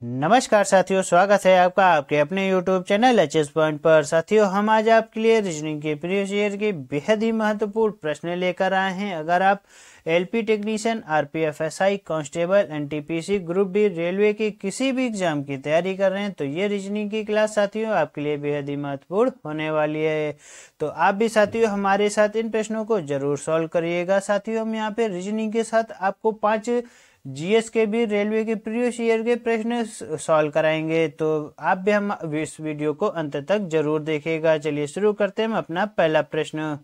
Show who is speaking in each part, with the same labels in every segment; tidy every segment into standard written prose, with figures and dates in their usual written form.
Speaker 1: नमस्कार साथियों, स्वागत है आपका आपके अपने YouTube चैनल एचएस पॉइंट पर। साथियों, हम आज आपके लिए रीजनिंग के प्रीवियस ईयर के बेहद ही महत्वपूर्ण प्रश्न लेकर आए हैं। अगर आप LP technician, RPF SI, constable, NTPC, group D, railway की किसी भी एग्जाम की तैयारी कर रहे हैं तो ये रीजनिंग की क्लास साथियों आपके लिए बेहद ही महत्वपूर्ण होने वाली है। तो आप भी साथियों हमारे साथ इन प्रश्नों को जरूर सॉल्व करिएगा। साथियों, हम यहाँ पे रीजनिंग के साथ आपको 5 जीएस के भी रेलवे के प्रीवियस ईयर के प्रश्न सॉल्व कराएंगे, तो आप भी हम इस वीडियो को अंत तक जरूर देखिएगा। चलिए शुरू करते हैं हम अपना पहला प्रश्न।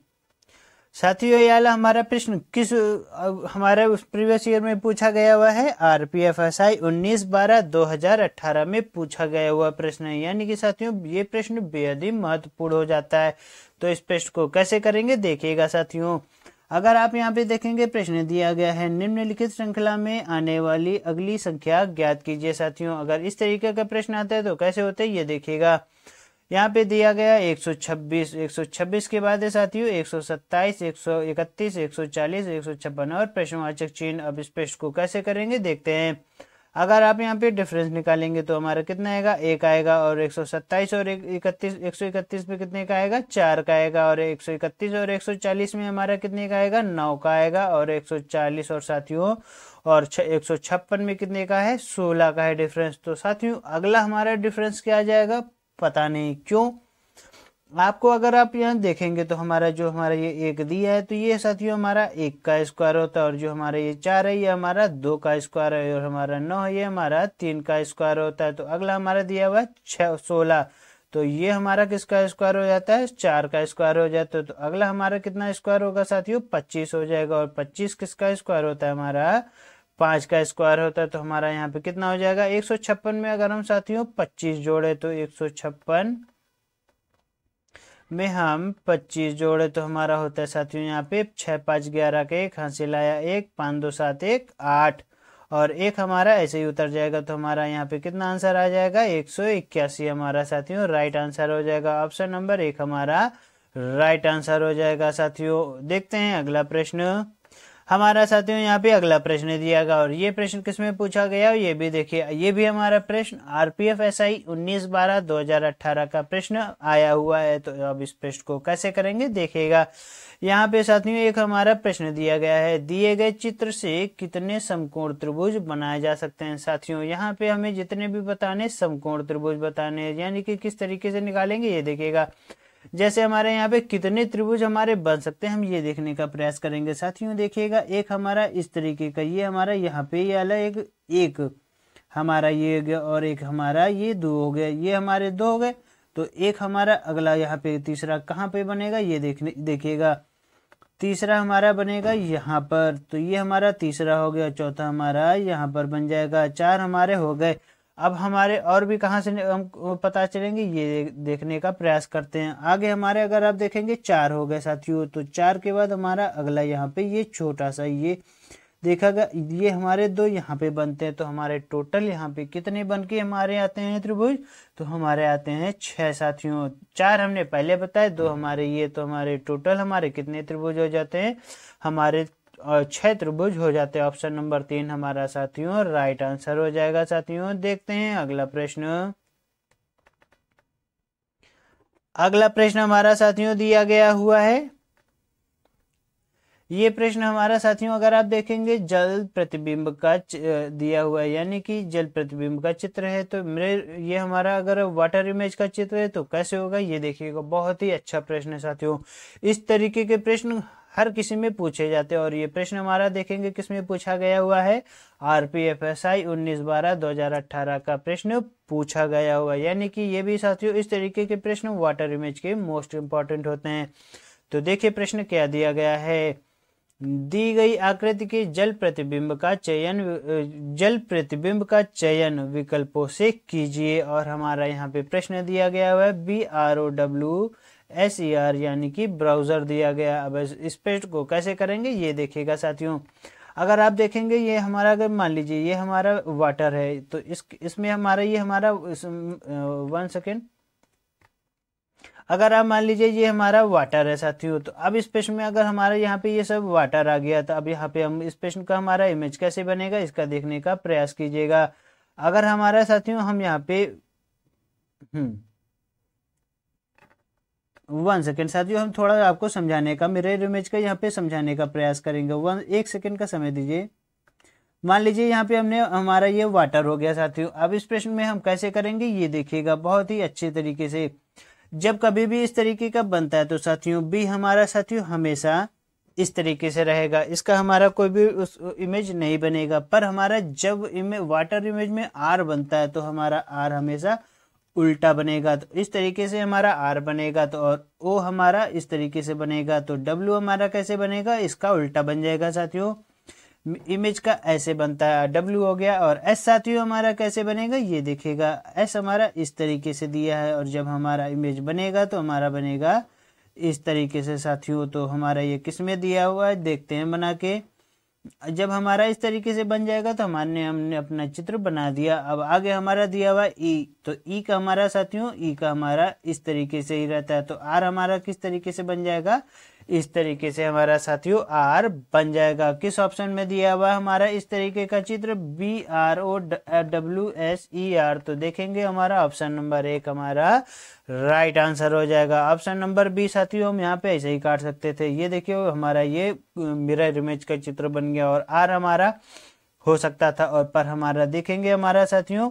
Speaker 1: साथियों, यह हमारा प्रश्न हमारे उस प्रीवियस ईयर में पूछा गया हुआ है। आरपीएफएसआई 19/12/2018 में पूछा गया हुआ प्रश्न है, यानी कि साथियों ये प्रश्न बेहद ही महत्वपूर्ण हो जाता है। तो इस प्रश्न को कैसे करेंगे देखिएगा साथियों। अगर आप यहाँ पे देखेंगे, प्रश्न दिया गया है निम्नलिखित श्रृंखला में आने वाली अगली संख्या ज्ञात कीजिए। साथियों, अगर इस तरीके का प्रश्न आता है तो कैसे होता है ये देखिएगा। यहाँ पे दिया गया 126 के बाद है साथियों 127, 131, 140, 156 और प्रश्नवाचक चिन्ह। अब इस प्रश्न को कैसे करेंगे देखते हैं। अगर आप यहाँ पे डिफरेंस निकालेंगे तो हमारा कितना आएगा, 1 आएगा। और 127 और 131 में कितने का आएगा, 4 का आएगा। और 131 और 140 में हमारा कितने का आएगा, 9 का आएगा। और 140 और साथियों और 156 में कितने का है, 16 का है डिफरेंस। तो साथियों अगला हमारा डिफरेंस क्या आ जाएगा, पता नहीं क्यों। आपको अगर आप यहाँ देखेंगे तो हमारा ये 1 दिया है तो ये साथियों हमारा 1 का स्क्वायर होता है। और जो हमारा ये 4 है ये हमारा 2 का स्क्वायर है। और हमारा 9 है ये हमारा 3 का स्क्वायर होता है। तो अगला हमारा दिया हुआ है 16, तो ये हमारा किसका स्क्वायर हो जाता है, 4 का स्क्वायर हो जाता है। तो अगला हमारा कितना स्क्वायर होगा साथियों, 25 हो जाएगा। और 25 किसका स्क्वायर होता है, हमारा 5 का स्क्वायर होता है। तो हमारा यहाँ पे कितना हो जाएगा, 156 में अगर हम साथियों 25 जोड़े तो 156 में हम 25 जोड़े तो हमारा होता है साथियों यहाँ पे 6 5 11 के 1 हासिल आया 1, 5 2 7 1 8 और 1 हमारा ऐसे ही उतर जाएगा। तो हमारा यहाँ पे कितना आंसर आ जाएगा, 181 हमारा साथियों राइट आंसर हो जाएगा। ऑप्शन नंबर 1 हमारा राइट आंसर हो जाएगा। साथियों देखते हैं अगला प्रश्न। हमारा साथियों यहाँ पे अगला प्रश्न दिया गया और ये प्रश्न किसमें पूछा गया ये भी देखिए। ये भी हमारा प्रश्न आरपीएफ एसआई 19/12/2018 का प्रश्न आया हुआ है। तो अब इस प्रश्न को कैसे करेंगे देखिएगा। यहाँ पे साथियों एक हमारा प्रश्न दिया गया है, दिए गए चित्र से कितने समकोण त्रिभुज बनाए जा सकते हैं। साथियों यहाँ पे हमें जितने भी बताने समकोण त्रिभुज बताने, यानी कि किस तरीके से निकालेंगे ये देखिएगा। जैसे हमारे यहाँ पे कितने त्रिभुज हमारे बन सकते हैं हम ये देखने का प्रयास करेंगे। साथियों देखिएगा, एक हमारा इस तरीके का, ये हमारा यहाँ पे ये वाला एक हमारा ये हो गया और एक हमारा ये 2 हो गया, ये हमारे 2 हो गए। तो एक हमारा अगला यहाँ पे तीसरा कहाँ पे बनेगा ये देखिएगा। तीसरा हमारा बनेगा यहाँ पर, तो ये हमारा तीसरा हो गया। चौथा हमारा यहाँ पर बन जाएगा। 4 हमारे हो गए। अब हमारे और भी कहाँ से हम पता चलेंगे ये देखने का प्रयास करते हैं। आगे हमारे अगर आप देखेंगे 4 हो गए साथियों, तो 4 के बाद हमारा अगला यहाँ पे ये छोटा सा ये देखागा, ये हमारे 2 यहाँ पे बनते हैं। तो हमारे टोटल यहाँ पे कितने बन के हमारे आते हैं त्रिभुज, तो हमारे आते हैं 6 साथियों। 4 हमने पहले बताए, 2 हमारे ये, तो हमारे टोटल हमारे कितने त्रिभुज हो जाते हैं, हमारे 6 त्रिभुज हो जाते हैं। ऑप्शन नंबर 3 हमारा साथियों राइट आंसर हो जाएगा। साथियों देखते हैं अगला प्रश्न। अगला प्रश्न हमारा साथियों दिया गया हुआ है। ये प्रश्न हमारा साथियों अगर आप देखेंगे जल प्रतिबिंब का दिया हुआ है, यानी कि जल प्रतिबिंब का चित्र है। तो मेरे ये हमारा अगर वाटर इमेज का चित्र है तो कैसे होगा ये देखिएगा। बहुत ही अच्छा प्रश्न है साथियों। इस तरीके के प्रश्न हर किसी में पूछे जाते हैं। और ये प्रश्न हमारा देखेंगे किसमें पूछा गया हुआ है, आरपीएफएसआई 19/12/2018 का प्रश्न पूछा गया हुआ है। यानी कि ये भी साथियों इस तरीके के प्रश्न वाटर इमेज के मोस्ट इंपॉर्टेंट होते हैं। तो देखिए प्रश्न क्या दिया गया है, दी गई आकृति के जल प्रतिबिंब का चयन विकल्पों से कीजिए। और हमारा यहाँ पे प्रश्न दिया गया हुआ है BROWSER यानी कि ब्राउजर दिया गया। अब इस पेज को कैसे करेंगे ये देखिएगा साथियों। अगर आप देखेंगे ये हमारा, अगर मान लीजिए ये हमारा वाटर है तो इसमें हमारा ये हमारा 1 सेकेंड, अगर आप मान लीजिए ये हमारा वाटर है साथियों, तो अब इस प्रश्न में अगर हमारा यहाँ पे ये सब वाटर आ गया तो अब यहाँ पे हम इस प्रश्न का हमारा इमेज कैसे बनेगा इसका देखने का प्रयास कीजिएगा। अगर हमारा साथियों हम यहाँ पे 1 सेकेंड साथियों, हम थोड़ा आपको समझाने का, मिरर इमेज का यहाँ पे समझाने का प्रयास करेंगे। 1 सेकेंड का समय दीजिए। मान लीजिए यहाँ पे हमने हमारा ये वाटर हो गया साथियों। अब इस प्रश्न में हम कैसे करेंगे ये देखिएगा बहुत ही अच्छे तरीके से। जब कभी भी इस तरीके का बनता है तो साथियों बी हमारा साथियों हमेशा इस तरीके से रहेगा, इसका हमारा कोई भी उस इमेज नहीं बनेगा। पर हमारा जब वाटर इमेज में आर बनता है तो हमारा आर हमेशा उल्टा बनेगा। तो इस तरीके से हमारा आर बनेगा, तो और ओ हमारा इस तरीके से बनेगा। तो डब्ल्यू हमारा कैसे बनेगा, इसका उल्टा बन जाएगा साथियों। इमेज का ऐसे बनता है, डब्ल्यू हो गया। और एस साथियों हमारा कैसे बनेगा ये देखिएगा, एस हमारा इस तरीके से दिया है, और जब हमारा इमेज बनेगा तो हमारा बनेगा इस तरीके से साथियों। तो हमारा ये किस में दिया हुआ है देखते हैं बना के। जब हमारा इस तरीके से बन जाएगा तो हमने अपना चित्र बना दिया। अब आगे हमारा दिया हुआ ई, तो ई का हमारा साथियों ई का हमारा इस तरीके से ही रहता है। तो आर हमारा किस तरीके से बन जाएगा, इस तरीके से हमारा साथियों आर बन जाएगा। किस ऑप्शन में दिया हुआ हमारा इस तरीके का चित्र, BROWSER। तो देखेंगे हमारा ऑप्शन नंबर 1 हमारा राइट आंसर हो जाएगा। ऑप्शन नंबर बी साथियों हम यहाँ पे ऐसे ही काट सकते थे। ये देखिए हमारा ये मिरर इमेज का चित्र बन गया, और आर हमारा हो सकता था, और पर हमारा देखेंगे हमारा साथियों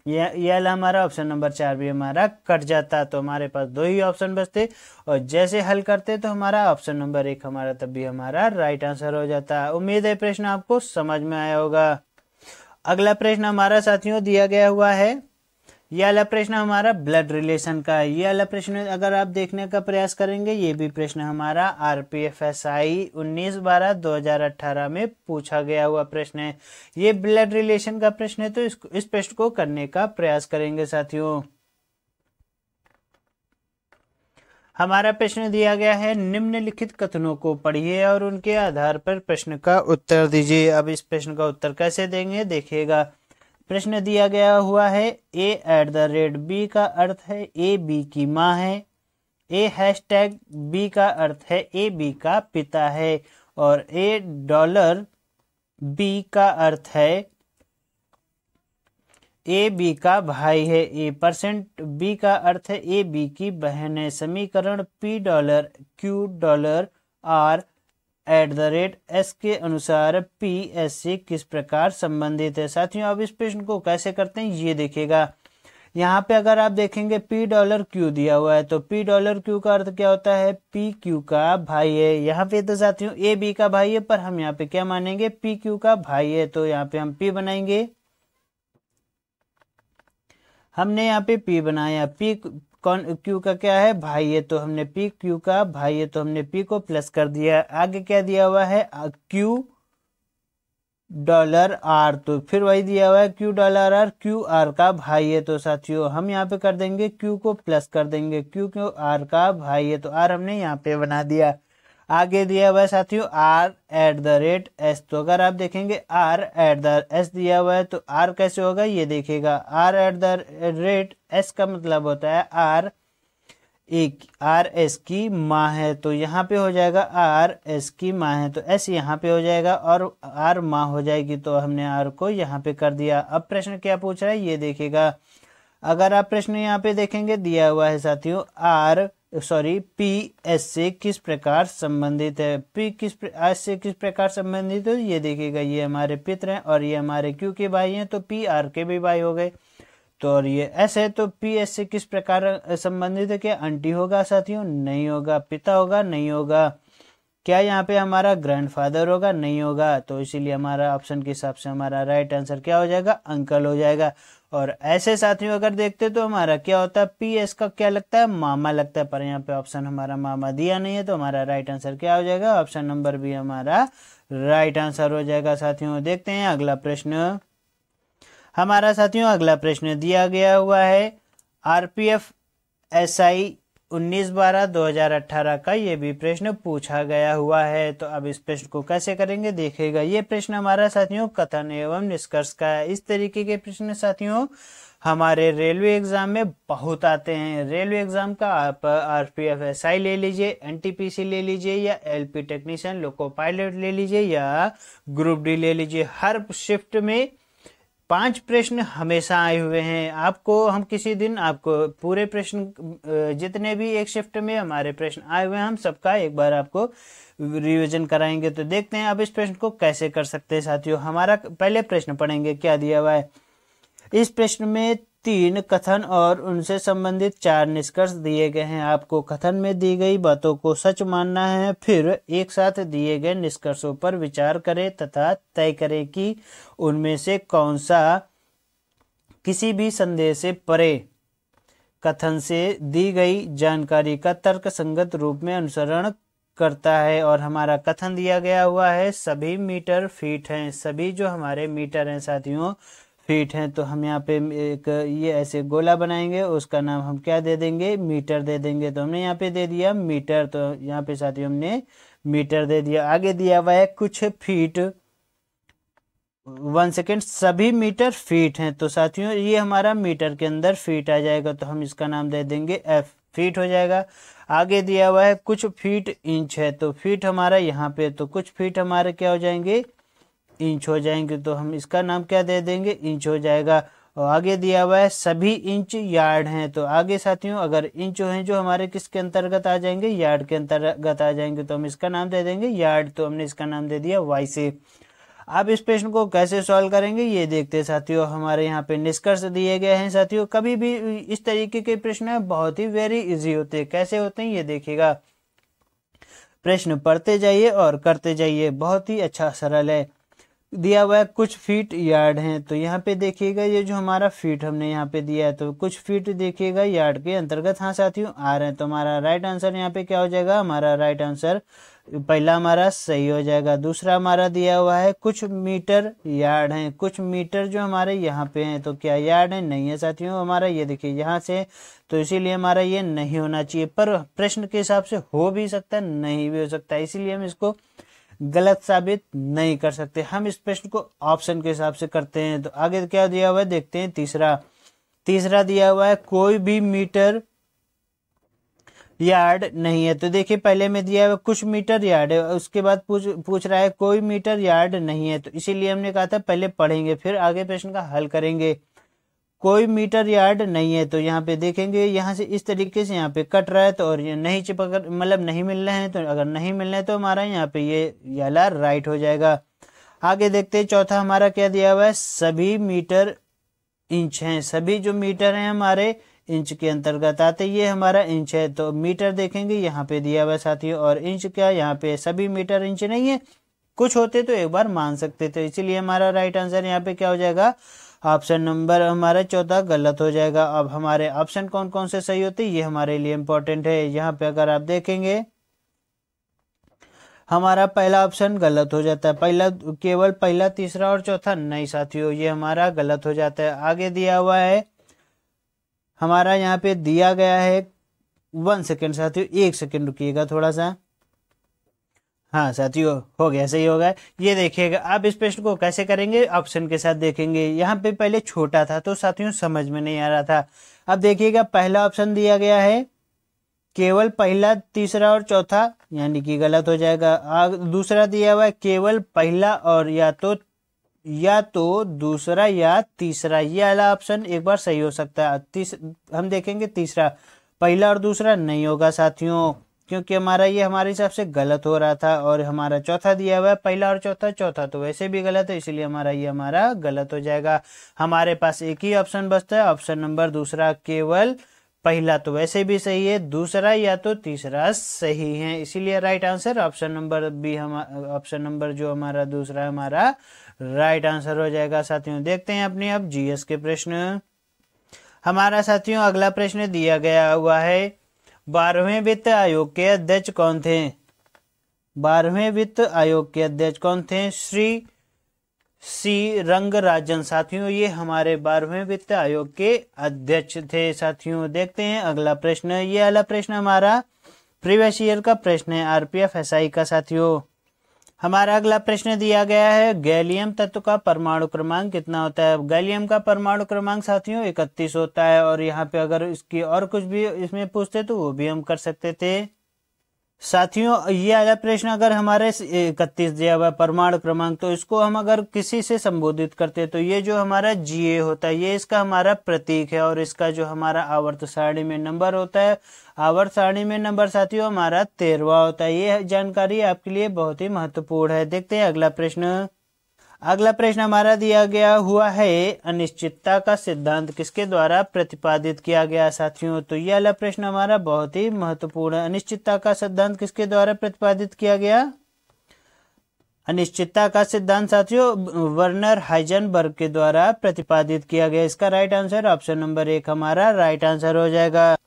Speaker 1: ये हमारा ऑप्शन नंबर 4 भी हमारा कट जाता। तो हमारे पास 2 ही ऑप्शन बचते, और जैसे हल करते तो हमारा ऑप्शन नंबर 1 हमारा तब भी हमारा राइट आंसर हो जाता। उम्मीद है प्रश्न आपको समझ में आया होगा। अगला प्रश्न हमारा साथियों दिया गया हुआ है, यह वाला प्रश्न हमारा ब्लड रिलेशन का है। ये वाला प्रश्न अगर आप देखने का प्रयास करेंगे, ये भी प्रश्न हमारा RPFSI 19/12/2018 में पूछा गया हुआ प्रश्न है। ये ब्लड रिलेशन का प्रश्न है, तो इस प्रश्न को करने का प्रयास करेंगे साथियों। हमारा प्रश्न दिया गया है, निम्नलिखित कथनों को पढ़िए और उनके आधार पर प्रश्न का उत्तर दीजिए। अब इस प्रश्न का उत्तर कैसे देंगे देखिएगा। प्रश्न दिया गया हुआ है, A@B का अर्थ है A B की माँ है। A#B का अर्थ है A B का पिता है। और $B का अर्थ है A B का भाई है। A% का अर्थ है A B की बहन है। समीकरण $P$R@S के अनुसार P S से किस प्रकार संबंधित है। साथियों अब इस प्रश्न को कैसे करते हैं ये देखिएगा। यहाँ पे अगर आप देखेंगे $Q दिया हुआ है, तो $Q का अर्थ क्या होता है, PQ का भाई है। यहाँ पे तो साथियों A B का भाई है, पर हम यहाँ पे क्या मानेंगे, PQ का भाई है। तो यहाँ पे हम P बनाएंगे। हमने यहाँ पे P बनाया, P Q का क्या है, भाई है। तो हमने P Q का भाई है, तो हमने P को प्लस कर दिया। आगे क्या दिया हुआ है, $Q R, तो फिर वही दिया हुआ है $Q QR का भाई है। तो साथियों हम यहाँ पे कर देंगे Q को प्लस कर देंगे, Q R का भाई है। तो R हमने यहाँ पे बना दिया। आगे दिया हुआ है साथियों R@S। तो अगर आप देखेंगे R@S दिया हुआ है, तो R कैसे होगा ये देखिएगा। R@S का मतलब होता है RS की माँ है। तो यहाँ पे हो जाएगा RS की माँ है, तो S यहाँ पे हो जाएगा और R माँ हो जाएगी। तो हमने R को यहाँ पे कर दिया। अब प्रश्न क्या पूछ रहा है ये देखिएगा। अगर आप प्रश्न यहाँ पे देखेंगे दिया हुआ है साथियों P S से किस प्रकार संबंधित है। P S से किस प्रकार संबंधित है ये देखिएगा। ये हमारे पित्र हैं और ये हमारे Q के भाई हैं, तो P R के भी भाई हो गए। तो और ये S है, तो P S से किस प्रकार संबंधित है, क्या आंटी होगा साथियों, नहीं होगा। पिता होगा, नहीं होगा। क्या यहाँ पे हमारा ग्रैंडफादर होगा, नहीं होगा। तो इसीलिए हमारा ऑप्शन के हिसाब से हमारा राइट आंसर क्या हो जाएगा, अंकल हो जाएगा। और ऐसे साथियों अगर देखते तो हमारा क्या होता है, पी एस का क्या लगता है, मामा लगता है। पर यहाँ पे ऑप्शन हमारा मामा दिया नहीं है, तो हमारा राइट आंसर क्या हो जाएगा, ऑप्शन नंबर बी हमारा राइट आंसर हो जाएगा। साथियों देखते हैं अगला प्रश्न। हमारा साथियों अगला प्रश्न दिया गया हुआ है RPFSI 19/12/2018 का। ये भी प्रश्न पूछा गया हुआ है। तो अब इस प्रश्न को कैसे करेंगे देखिएगा। ये प्रश्न हमारा साथियों कथन एवं निष्कर्ष का है। इस तरीके के प्रश्न साथियों हमारे रेलवे एग्जाम में बहुत आते हैं। रेलवे एग्जाम का आप RPFSI ले लीजिए, NTPC ले लीजिए, या LP टेक्नीशियन लोको पायलट ले लीजिए, या ग्रुप डी ले लीजिए। हर शिफ्ट में 5 प्रश्न हमेशा आए हुए हैं। आपको हम किसी दिन आपको पूरे प्रश्न जितने भी एक शिफ्ट में हमारे प्रश्न आए हुए हैं हम सबका एक बार आपको रिवीजन कराएंगे। तो देखते हैं अब इस प्रश्न को कैसे कर सकते हैं साथियों। हमारा पहले प्रश्न पढ़ेंगे, क्या दिया हुआ है। इस प्रश्न में 3 कथन और उनसे संबंधित 4 निष्कर्ष दिए गए हैं। आपको कथन में दी गई बातों को सच मानना है, फिर एक साथ दिए गए निष्कर्षों पर विचार करें तथा तय करें कि उनमें से कौन सा किसी भी संदेह से परे कथन से दी गई जानकारी का तर्कसंगत रूप में अनुसरण करता है। और हमारा कथन दिया गया हुआ है सभी मीटर फीट हैं। सभी जो हमारे मीटर हैं साथियों फीट हैं। तो हम यहाँ पे एक ये ऐसे गोला बनाएंगे, उसका नाम हम क्या दे देंगे, मीटर दे देंगे। तो हमने यहाँ पे दे दिया मीटर, तो यहाँ पे साथियों हमने मीटर दे दिया। आगे दिया हुआ है कुछ फीट 1 सेकेंड, सभी मीटर फीट हैं। तो साथियों ये हमारा मीटर के अंदर फीट आ जाएगा, तो हम इसका नाम दे देंगे एफ, फीट हो जाएगा। आगे दिया हुआ है कुछ फीट इंच है, तो फीट हमारा यहाँ पे, तो कुछ फीट हमारे क्या हो जाएंगे, इंच हो जाएंगे। तो हम इसका नाम क्या दे देंगे, इंच हो जाएगा। और आगे दिया हुआ है सभी इंच यार्ड हैं। तो आगे साथियों अगर इंच हैं जो हमारे किसके अंतर्गत आ जाएंगे, यार्ड के अंतर्गत आ जाएंगे, तो हम इसका नाम दे देंगे यार्ड। तो हमने इसका नाम दे दिया वाई से। अब इस प्रश्न को कैसे सॉल्व करेंगे ये देखते हैं साथियों। हमारे यहाँ पे निष्कर्ष दिए गए हैं साथियों। कभी भी इस तरीके के प्रश्न बहुत ही वेरी इजी होते हैं। कैसे होते हैं ये देखिएगा, प्रश्न पढ़ते जाइए और करते जाइए, बहुत ही अच्छा सरल है। दिया हुआ है कुछ फीट यार्ड हैं, तो यहाँ पे देखिएगा ये जो हमारा फीट हमने यहाँ पे दिया है, तो कुछ फीट देखिएगा यार्ड के अंतर्गत हाँ साथियों आ रहे हैं। तो हमारा राइट आंसर यहाँ पे क्या हो जाएगा, हमारा राइट आंसर पहला हमारा सही हो जाएगा। दूसरा हमारा दिया हुआ है कुछ मीटर यार्ड हैं। कुछ मीटर जो हमारे यहाँ पे हैं, तो क्या यार्ड है, नहीं है साथियों हमारा, ये देखिए यहाँ से, तो इसीलिए हमारा ये नहीं होना चाहिए। पर प्रश्न के हिसाब से हो भी सकता है, नहीं भी हो सकता है, इसीलिए हम इसको गलत साबित नहीं कर सकते। हम इस प्रश्न को ऑप्शन के हिसाब से करते हैं। तो आगे क्या दिया हुआ है देखते हैं। तीसरा दिया हुआ है कोई भी मीटर यार्ड नहीं है। तो देखिए पहले में दिया हुआ कुछ मीटर यार्ड है, उसके बाद पूछ रहा है कोई मीटर यार्ड नहीं है। तो इसीलिए हमने कहा था पहले पढ़ेंगे फिर आगे प्रश्न का हल करेंगे। कोई मीटर यार्ड नहीं है, तो यहाँ पे देखेंगे यहाँ से इस तरीके से यहाँ पे कट रहा है, तो और ये नहीं चिपक मतलब नहीं मिल रहे हैं। तो अगर नहीं मिल रहे हैं तो हमारा यहाँ पे ये वाला राइट हो जाएगा। आगे देखते हैं चौथा हमारा क्या दिया हुआ है, सभी मीटर इंच हैं। सभी जो मीटर हैं हमारे इंच के अंतर्गत आते, ये हमारा इंच है। तो मीटर देखेंगे यहाँ पे दिया हुआ है साथियों, और इंच क्या यहाँ पे, सभी मीटर इंच नहीं है, कुछ होते तो एक बार मान सकते थे। इसीलिए हमारा राइट आंसर यहाँ पे क्या हो जाएगा, ऑप्शन नंबर हमारा चौथा गलत हो जाएगा। अब हमारे ऑप्शन कौन कौन से सही होते हैं ये हमारे लिए इंपॉर्टेंट है। यहाँ पे अगर आप देखेंगे हमारा पहला ऑप्शन गलत हो जाता है, केवल पहला, तीसरा और चौथा नहीं साथियों, ये हमारा गलत हो जाता है। आगे दिया हुआ है हमारा यहाँ पे दिया गया है 1 सेकेंड साथियों, 1 सेकेंड रुकिएगा थोड़ा सा। हाँ साथियों हो गया, सही हो गया। ये देखिएगा अब इस प्रश्न को कैसे करेंगे, ऑप्शन के साथ देखेंगे। यहाँ पे पहले छोटा था तो साथियों समझ में नहीं आ रहा था। अब देखिएगा पहला ऑप्शन दिया गया है केवल पहला, तीसरा और चौथा, यानी कि गलत हो जाएगा। दूसरा दिया हुआ है केवल पहला और या तो दूसरा या तीसरा, ये वाला ऑप्शन एक बार सही हो सकता है। हम देखेंगे तीसरा, पहला और दूसरा नहीं होगा साथियों, क्योंकि हमारा ये हमारे हिसाब से गलत हो रहा था। और हमारा चौथा दिया हुआ है पहला और चौथा तो वैसे भी गलत है, इसलिए हमारा गलत हो जाएगा। हमारे पास एक ही ऑप्शन बचता है, ऑप्शन नंबर दूसरा, केवल पहला तो वैसे भी सही है, दूसरा या तो तीसरा सही है, इसीलिए right answer option number B, option number जो हमारा दूसरा हमारा राइट आंसर हो जाएगा। साथियों देखते हैं अपने अब जीएस के प्रश्न। हमारा साथियों अगला प्रश्न दिया गया हुआ है 12वें वित्त आयोग के अध्यक्ष कौन थे। 12वें वित्त आयोग के अध्यक्ष कौन थे, श्री सी रंगराजन। साथियों ये हमारे 12वें वित्त आयोग के अध्यक्ष थे। साथियों देखते हैं अगला प्रश्न। ये वाला प्रश्न हमारा प्रीवियस ईयर का प्रश्न है, आरपीएफ एसआई का। साथियों हमारा अगला प्रश्न दिया गया है गैलियम तत्व का परमाणु क्रमांक कितना होता है। गैलियम का परमाणु क्रमांक साथियों 31 होता है। और यहाँ पे अगर इसकी और कुछ भी इसमें पूछते तो वो भी हम कर सकते थे। साथियों ये वाला प्रश्न अगर हमारे 31 दिया हुआ परमाणु क्रमांक, तो इसको हम अगर किसी से संबोधित करते हैं तो ये जो हमारा Ga होता है ये इसका हमारा प्रतीक है, और इसका जो हमारा आवर्त सारणी में नंबर होता है, आवर्त सारणी में नंबर साथियों हमारा 13वां होता है। ये जानकारी आपके लिए बहुत ही महत्वपूर्ण है। देखते हैं अगला प्रश्न। अगला प्रश्न हमारा दिया गया हुआ है, अनिश्चितता का सिद्धांत किसके द्वारा प्रतिपादित किया गया साथियों? तो यह वाला प्रश्न हमारा बहुत ही महत्वपूर्ण है। अनिश्चितता का सिद्धांत किसके द्वारा प्रतिपादित किया गया? अनिश्चितता का सिद्धांत साथियों वर्नर हाइजेनबर्ग के द्वारा प्रतिपादित किया गया। इसका राइट आंसर ऑप्शन नंबर 1 हमारा राइट आंसर हो जाएगा।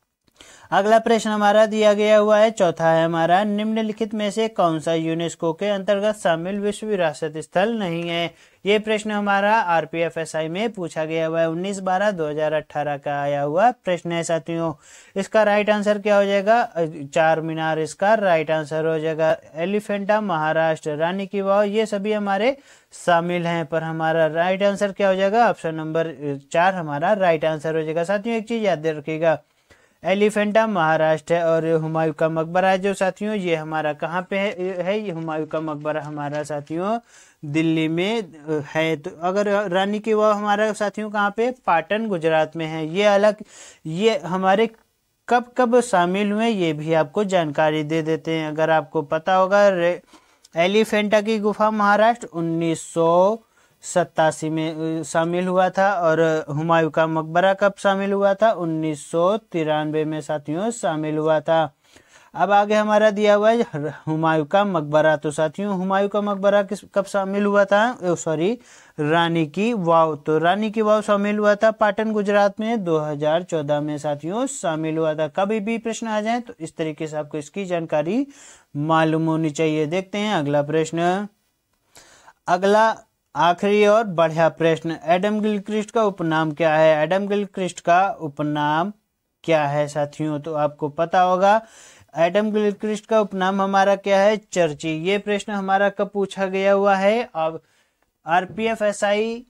Speaker 1: अगला प्रश्न हमारा दिया गया हुआ है, चौथा है हमारा, निम्नलिखित में से कौन सा यूनेस्को के अंतर्गत शामिल विश्व विरासत स्थल नहीं है? ये प्रश्न हमारा आरपीएफएसआई में पूछा गया हुआ है, 19/12/2018 का आया हुआ प्रश्न है साथियों। इसका राइट आंसर क्या हो जाएगा? चार मीनार इसका राइट आंसर हो जाएगा। एलिफेंटा महाराष्ट्र, रानी की वाव, ये सभी हमारे शामिल हैं, पर हमारा राइट आंसर क्या हो जाएगा? ऑप्शन नंबर 4 हमारा राइट आंसर हो जाएगा। साथियों एक चीज याद रखिएगा, एलिफेंटा महाराष्ट्र है, और हुमायूं का मकबरा है जो साथियों ये हमारा कहाँ पे है? ये हुमायूं का मकबरा हमारा साथियों दिल्ली में है। तो अगर रानी की वाव हमारा साथियों कहाँ पे? पाटन गुजरात में है। ये अलग, ये हमारे कब कब शामिल हुए ये भी आपको जानकारी दे देते हैं। अगर आपको पता होगा, एलिफेंटा की गुफा महाराष्ट्र 1987 में शामिल हुआ था, और हुमायूं का मकबरा कब शामिल हुआ था? 1993 में साथियों शामिल हुआ था। अब आगे हमारा दिया हुआ है हुमायूं का मकबरा। तो साथियों हुमायूं का मकबरा कब शामिल हुआ था? सॉरी, रानी की वाव। तो रानी की वाव शामिल हुआ था पाटन गुजरात में 2014 में साथियों शामिल हुआ था। कभी भी प्रश्न आ जाए तो इस तरीके से आपको इसकी जानकारी मालूम होनी चाहिए। देखते हैं अगला प्रश्न। अगला आखिरी और बढ़िया प्रश्न, एडम गिलक्रिस्ट का उपनाम क्या है? एडम गिलक्रिस्ट का उपनाम क्या है साथियों? तो आपको पता होगा एडम गिलक्रिस्ट का उपनाम हमारा क्या है? चर्ची। ये प्रश्न हमारा कब पूछा गया हुआ है? अब आरपीएफएसआई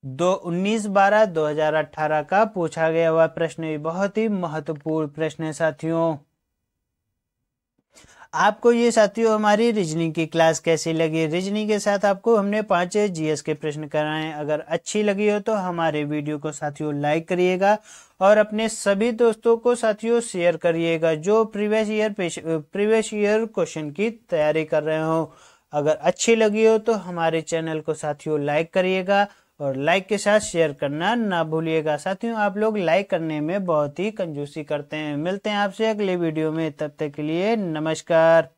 Speaker 1: 19/12/2018 का पूछा गया हुआ प्रश्न। ये बहुत ही महत्वपूर्ण प्रश्न है साथियों। आपको ये साथियों हमारी रीजनिंग की क्लास कैसी लगी? रीजनिंग के साथ आपको हमने 5 जीएस के प्रश्न कराए हैं। अगर अच्छी लगी हो तो हमारे वीडियो को साथियों लाइक करिएगा, और अपने सभी दोस्तों को साथियों शेयर करिएगा जो प्रीवियस ईयर क्वेश्चन की तैयारी कर रहे हो। अगर अच्छी लगी हो तो हमारे चैनल को साथियों लाइक करिएगा, और लाइक के साथ शेयर करना ना भूलिएगा। साथियों आप लोग लाइक करने में बहुत ही कंजूसी करते हैं। मिलते हैं आपसे अगले वीडियो में, तब तक के लिए नमस्कार।